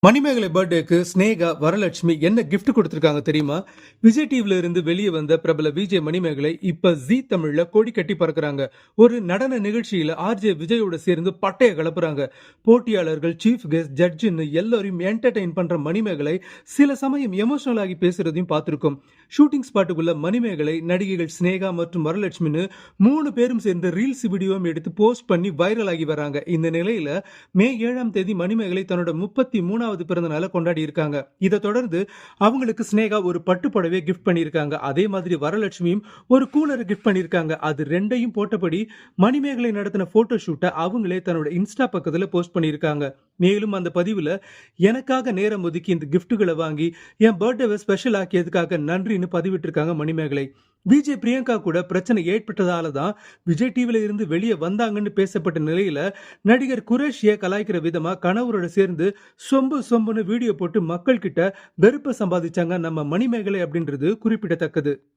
மணிமேகலை பர்த்டேக்கு ஸ்னேகா வரலட்சுமி என்ன கிஃப்ட் கொடுத்திருக்காங்க தெரியுமா? விஜய் டிவில இருந்து வெளியே வந்த பிரபல விஜய் மணிமேகலை இப்ப ஜீ தமிழ்ல கொடி கட்டி பறக்குறாங்க. ஒரு நடன நிகழ்ச்சியில ஆர்ஜே விஜயோட சேர்ந்து பட்டைய கலப்புறாங்க. போட்டியாளர்கள், சீஃப் கெஸ்ட், ஜட்ஜின்னு எல்லாரையும் என்டர்டெயின் பண்ற மணிமேகலை சில சமயம் எமோஷனல் ஆகி பேசுறதையும் பார்த்திருக்கோம். ஷூட்டிங் ஸ்பாட்டுக்குள்ள மணிமேகலை, நடிகைகள் ஸ்னேகா மற்றும் வரலட்சுமின்னு 3 பேரும் சேர்ந்து ரீல்ஸ் வீடியோவும் எடுத்து போஸ்ட் பண்ணி வைரல் ஆகி வராங்க. இந்த நிலையில மே 7ஆம் தேதி மணிமேகலை தன்னோட 33வது பிறந்த நாளை கொண்டாடி இருக்காங்க. இதை தொடர்ந்து அவங்களுக்கு ஸ்னேகா ஒரு பட்டு புடவையை கிஃப்ட் பண்ணியிருக்காங்க. அதே மாதிரி வரலட்சுமியும் ஒரு கூலரை கிஃப்ட் பண்ணியிருக்காங்க. அது ரெண்டையும் போட்டபடி மணிமேகலை நடத்தின போட்டோ ஷூட்டை அவங்களே தன்னோட இன்ஸ்டா பக்கத்துல போஸ்ட் பண்ணியிருக்காங்க. மேலும் அந்த பதிவுல எனக்காக நேரம் ஒதுக்கி இந்த கிஃப்ட்டுகளை வாங்கி என் பர்த்டேவை ஸ்பெஷல் ஆக்கியதுக்காக நன்றின்னு பதிவிட்டிருக்காங்க மணிமேகலை. விஜய் பிரியங்கா கூட பிரச்சனை ஏற்பட்டதால தான் விஜய் டிவில இருந்து வெளியே வந்தாங்கன்னு பேசப்பட்ட நிலையில நடிகர் குரேஷியை கலாய்க்கிற விதமா கணவரோட சேர்ந்து சொம்புன்னு வீடியோ போட்டு மக்கள் கிட்ட வெறுப்பை சம்பாதிச்சாங்க நம்ம மணிமேகலை அப்படின்றது குறிப்பிடத்தக்கது.